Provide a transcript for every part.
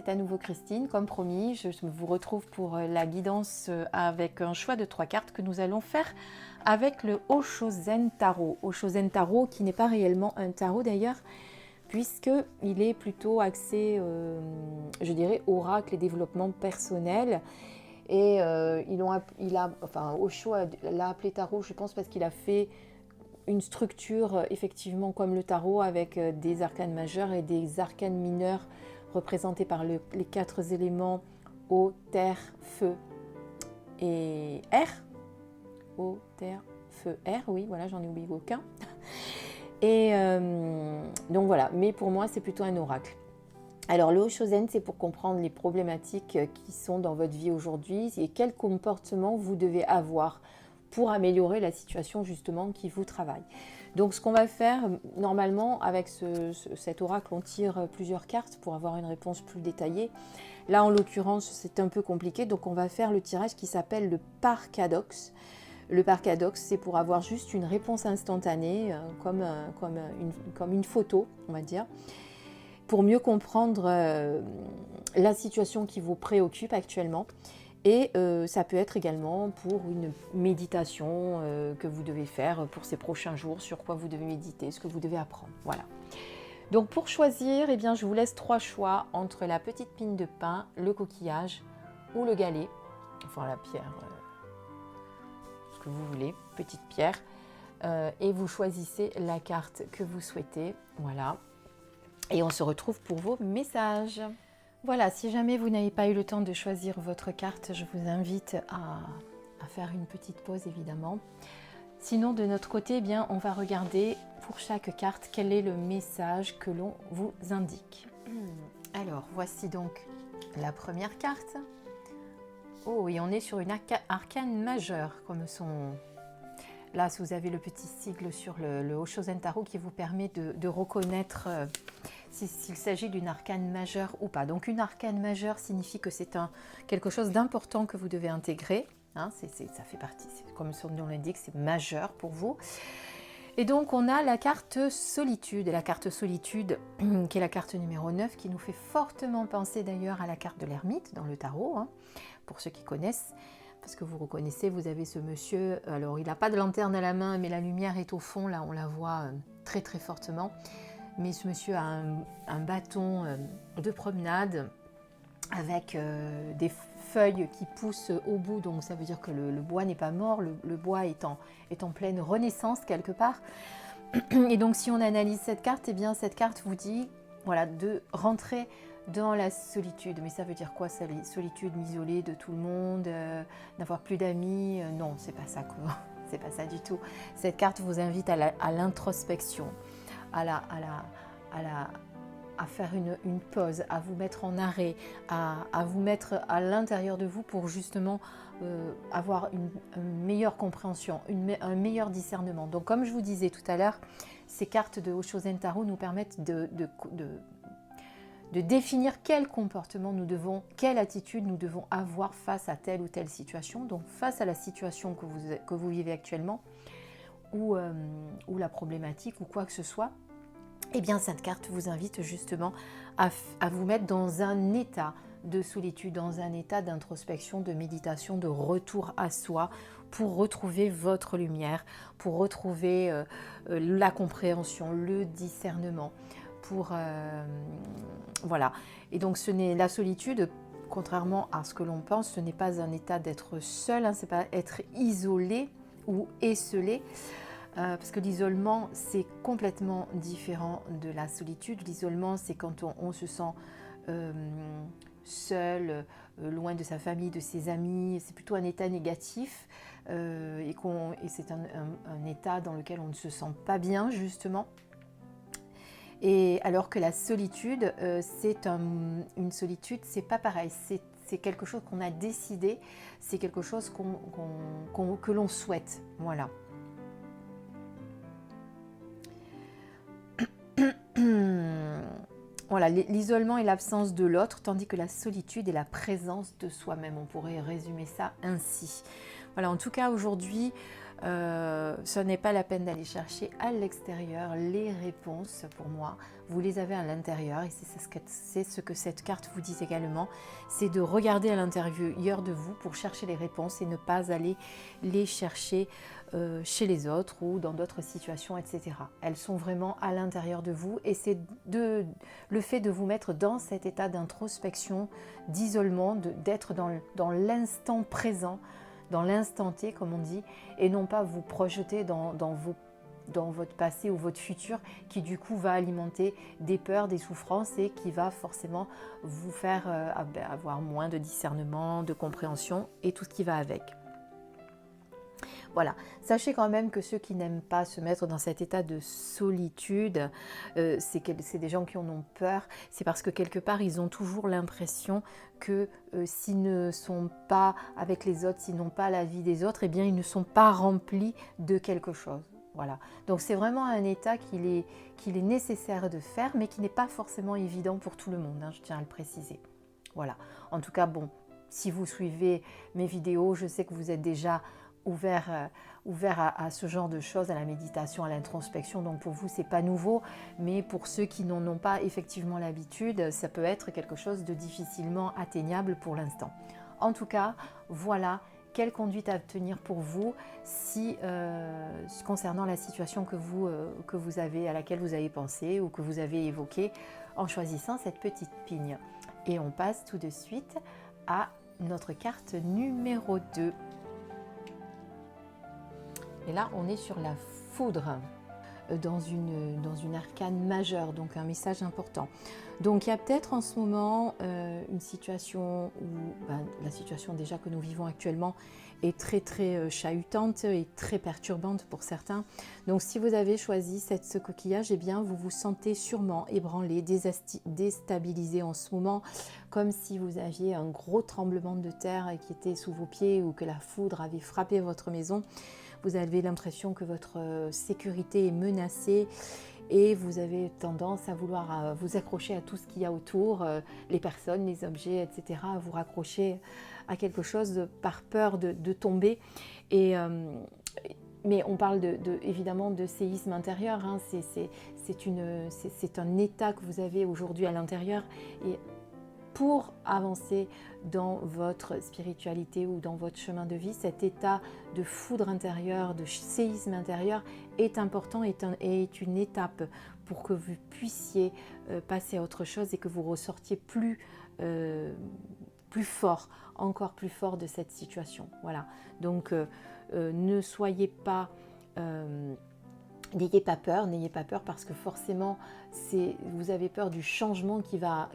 c'est à nouveau Christine. Comme promis, je vous retrouve pour la guidance avec un choix de 3 cartes que nous allons faire avec le Oshozen Tarot. Oshozen Tarot qui n'est pas réellement un tarot d'ailleurs, puisqu'il est plutôt axé, je dirais, oracle et développement personnel. Et Osho l'a appelé tarot, je pense, parce qu'il a fait une structure effectivement comme le tarot avec des arcanes majeurs et des arcanes mineurs représentés par les 4 éléments eau, terre, feu et air. Eau, terre, feu, air, oui, voilà, j'en ai oublié aucun. Et donc voilà, mais pour moi c'est plutôt un oracle. Alors le Oshozen, c'est pour comprendre les problématiques qui sont dans votre vie aujourd'hui et quel comportement vous devez avoir pour améliorer la situation justement qui vous travaille. Donc ce qu'on va faire, normalement avec cet oracle, on tire plusieurs cartes pour avoir une réponse plus détaillée. Là en l'occurrence c'est un peu compliqué, donc on va faire le tirage qui s'appelle le Parkadox. Le Parkadox, c'est pour avoir juste une réponse instantanée, comme une photo, on va dire, pour mieux comprendre la situation qui vous préoccupe actuellement. Et ça peut être également pour une méditation que vous devez faire pour ces prochains jours, sur quoi vous devez méditer, ce que vous devez apprendre. Voilà. Donc pour choisir, eh bien, je vous laisse 3 choix entre la petite pine de pin, le coquillage ou le galet, enfin la pierre, ce que vous voulez, petite pierre. Et vous choisissez la carte que vous souhaitez. Voilà. Et on se retrouve pour vos messages. Voilà, si jamais vous n'avez pas eu le temps de choisir votre carte, je vous invite à faire une petite pause évidemment. Sinon, de notre côté, eh bien, on va regarder pour chaque carte quel est le message que l'on vous indique. Alors, voici donc la première carte. Oh, et on est sur une arcane majeure, comme son... Là, si vous avez le petit sigle sur le Oshozen Tarot qui vous permet de reconnaître s'il s'agit d'une arcane majeure ou pas. Donc une arcane majeure signifie que c'est quelque chose d'important que vous devez intégrer. Hein, ça fait partie, comme son nom l'indique, c'est majeur pour vous. Et donc on a la carte solitude. Et la carte solitude, qui est la carte numéro 9, qui nous fait fortement penser d'ailleurs à la carte de l'ermite dans le tarot, hein, pour ceux qui connaissent. Parce que vous reconnaissez, vous avez ce monsieur, alors il n'a pas de lanterne à la main, mais la lumière est au fond, là on la voit très très fortement. Mais ce monsieur a un bâton de promenade avec des feuilles qui poussent au bout, donc ça veut dire que le bois n'est pas mort, le bois est en pleine renaissance quelque part. Et donc si on analyse cette carte, eh bien cette carte vous dit voilà, de rentrer dans la solitude. Mais ça veut dire quoi, solitude, m'isoler de tout le monde, n'avoir plus d'amis? Non, c'est pas ça, c'est pas ça du tout. Cette carte vous invite à l'introspection, à faire une pause, à vous mettre en arrêt, à vous mettre à l'intérieur de vous pour justement avoir une meilleure compréhension, un meilleur discernement. Donc comme je vous disais tout à l'heure, ces cartes de Oshozen Tarot nous permettent de définir quel comportement quelle attitude nous devons avoir face à telle ou telle situation. Donc face à la situation que vous vivez actuellement ou la problématique ou quoi que ce soit, eh bien cette carte vous invite justement à vous mettre dans un état de solitude, dans un état d'introspection, de méditation, de retour à soi pour retrouver votre lumière, pour retrouver la compréhension, le discernement. Voilà. Et donc la solitude, contrairement à ce que l'on pense, ce n'est pas un état d'être seul, hein, c'est pas être isolé ou esselé. Parce que l'isolement, c'est complètement différent de la solitude. L'isolement, c'est quand on se sent seul, loin de sa famille, de ses amis. C'est plutôt un état négatif et c'est un état dans lequel on ne se sent pas bien, justement. Et alors que la solitude, une solitude, c'est pas pareil. C'est quelque chose qu'on a décidé, c'est quelque chose que l'on souhaite. Voilà. Voilà, l'isolement est l'absence de l'autre, tandis que la solitude est la présence de soi-même. On pourrait résumer ça ainsi. Voilà, en tout cas aujourd'hui, Ce n'est pas la peine d'aller chercher à l'extérieur les réponses pour moi. Vous les avez à l'intérieur et c'est ce que cette carte vous dit également. C'est de regarder à l'intérieur de vous pour chercher les réponses et ne pas aller les chercher chez les autres ou dans d'autres situations, etc. Elles sont vraiment à l'intérieur de vous et c'est le fait de vous mettre dans cet état d'introspection, d'isolement, d'être dans l'instant présent, dans l'instant T, comme on dit, et non pas vous projeter dans votre passé ou votre futur, qui du coup va alimenter des peurs, des souffrances et qui va forcément vous faire avoir moins de discernement, de compréhension et tout ce qui va avec. Voilà, sachez quand même que ceux qui n'aiment pas se mettre dans cet état de solitude, c'est des gens qui en ont peur, c'est parce que quelque part ils ont toujours l'impression que s'ils ne sont pas avec les autres, s'ils n'ont pas la vie des autres, eh bien ils ne sont pas remplis de quelque chose. Voilà, donc c'est vraiment un état qu'il est nécessaire de faire, mais qui n'est pas forcément évident pour tout le monde, hein, je tiens à le préciser. Voilà, en tout cas, bon, si vous suivez mes vidéos, je sais que vous êtes déjà ouvert à ce genre de choses, à la méditation, à l'introspection. Donc pour vous, c'est pas nouveau, mais pour ceux qui n'en ont pas effectivement l'habitude, ça peut être quelque chose de difficilement atteignable pour l'instant. En tout cas, voilà quelle conduite à tenir pour vous concernant la situation que vous avez, à laquelle vous avez pensé ou que vous avez évoquée en choisissant cette petite pigne. Et on passe tout de suite à notre carte numéro 2. Et là, on est sur la foudre, dans une arcane majeure, donc un message important. Donc il y a peut-être en ce moment une situation où la situation déjà que nous vivons actuellement est très très chahutante et très perturbante pour certains. Donc si vous avez choisi ce coquillage, eh bien vous vous sentez sûrement ébranlé, déstabilisé en ce moment, comme si vous aviez un gros tremblement de terre qui était sous vos pieds ou que la foudre avait frappé votre maison. Vous avez l'impression que votre sécurité est menacée et vous avez tendance à vouloir vous accrocher à tout ce qu'il y a autour, les personnes, les objets, etc., à vous raccrocher à quelque chose par peur de tomber. Mais on parle évidemment de séisme intérieur, hein. C'est un état que vous avez aujourd'hui à l'intérieur. Et pour avancer dans votre spiritualité ou dans votre chemin de vie, cet état de foudre intérieure, de séisme intérieur est important, est une étape pour que vous puissiez passer à autre chose et que vous ressortiez plus fort, encore plus fort de cette situation. Voilà. Donc ne soyez pas... N'ayez pas peur parce que forcément vous avez peur du changement qui va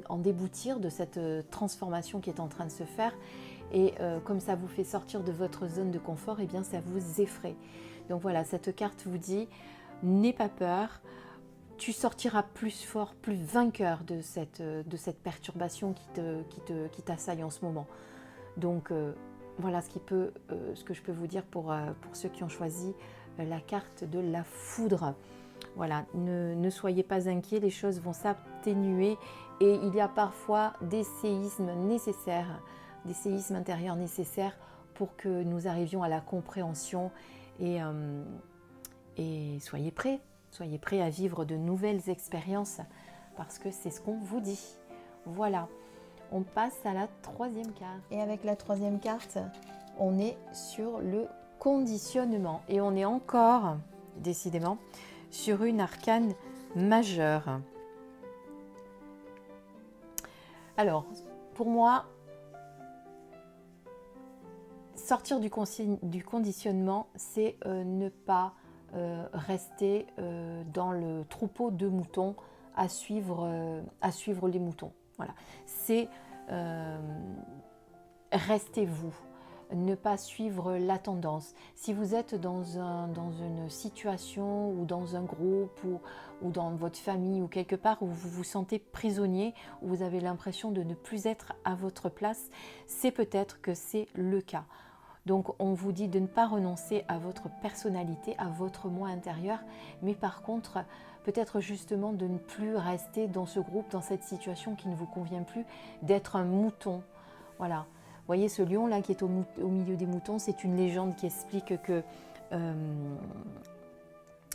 en déboutir, de cette transformation qui est en train de se faire. Et comme ça vous fait sortir de votre zone de confort, et bien ça vous effraie. Donc voilà, cette carte vous dit, n'aie pas peur, tu sortiras plus fort, plus vainqueur de cette perturbation qui t'assaille en ce moment. Donc voilà ce que je peux vous dire pour ceux qui ont choisi la carte de la foudre. Voilà, ne soyez pas inquiets, les choses vont s'atténuer et il y a parfois des séismes nécessaires, des séismes intérieurs nécessaires pour que nous arrivions à la compréhension et soyez prêts à vivre de nouvelles expériences parce que c'est ce qu'on vous dit. Voilà, on passe à la troisième carte. Et avec la troisième carte, on est sur le conditionnement et on est encore, décidément, sur une arcane majeure. Alors, pour moi, sortir du conditionnement, c'est ne pas rester dans le troupeau de moutons à suivre les moutons. Voilà, c'est restez vous. Ne pas suivre la tendance. Si vous êtes dans une situation ou dans un groupe ou dans votre famille ou quelque part où vous vous sentez prisonnier, où vous avez l'impression de ne plus être à votre place, c'est peut-être que c'est le cas. Donc on vous dit de ne pas renoncer à votre personnalité, à votre moi intérieur, mais par contre peut-être justement de ne plus rester dans ce groupe, dans cette situation qui ne vous convient plus, d'être un mouton. Voilà. voyez ce lion là qui est au milieu des moutons, c'est une légende qui explique que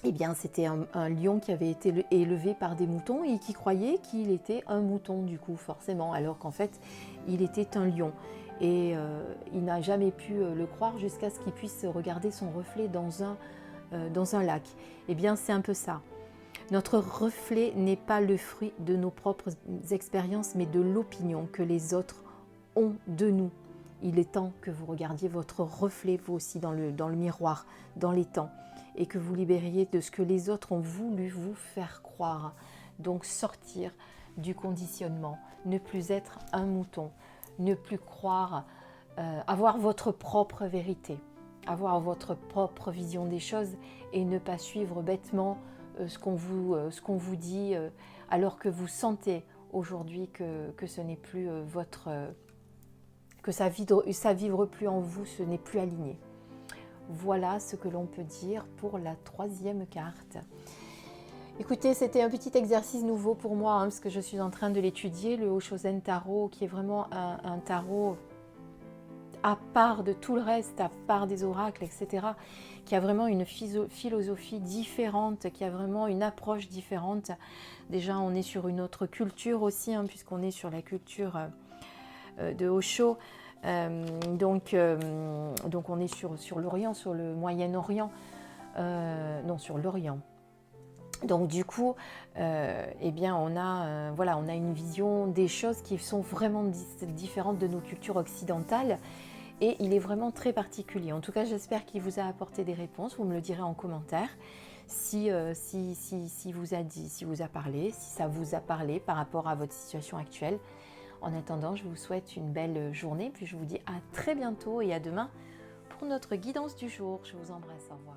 eh bien, c'était un lion qui avait été élevé par des moutons et qui croyait qu'il était un mouton du coup forcément, alors qu'en fait il était un lion. Et il n'a jamais pu le croire jusqu'à ce qu'il puisse regarder son reflet dans un lac. Eh bien, c'est un peu ça. Notre reflet n'est pas le fruit de nos propres expériences, mais de l'opinion que les autres ont de nous. Il est temps que vous regardiez votre reflet, vous aussi, dans le miroir, dans les temps, et que vous libériez de ce que les autres ont voulu vous faire croire. Donc, sortir du conditionnement, ne plus être un mouton, ne plus croire, avoir votre propre vérité, avoir votre propre vision des choses et ne pas suivre bêtement ce qu'on vous dit alors que vous sentez aujourd'hui que ce n'est plus que ça vibre plus en vous, ce n'est plus aligné. Voilà ce que l'on peut dire pour la troisième carte. Écoutez, c'était un petit exercice nouveau pour moi, parce que je suis en train de l'étudier, le Oshozen Tarot, qui est vraiment un tarot à part de tout le reste, à part des oracles, etc., qui a vraiment une philosophie différente, qui a vraiment une approche différente. Déjà, on est sur une autre culture aussi, puisqu'on est sur la culture de Osho. Donc on est sur l'Orient, sur le Moyen-Orient, non, sur l'Orient. Donc du coup, eh bien, on a une vision des choses qui sont vraiment différentes de nos cultures occidentales. Et il est vraiment très particulier. En tout cas, j'espère qu'il vous a apporté des réponses. Vous me le direz en commentaire si vous a parlé, si ça vous a parlé par rapport à votre situation actuelle. En attendant, je vous souhaite une belle journée. Puis je vous dis à très bientôt et à demain pour notre guidance du jour. Je vous embrasse. Au revoir.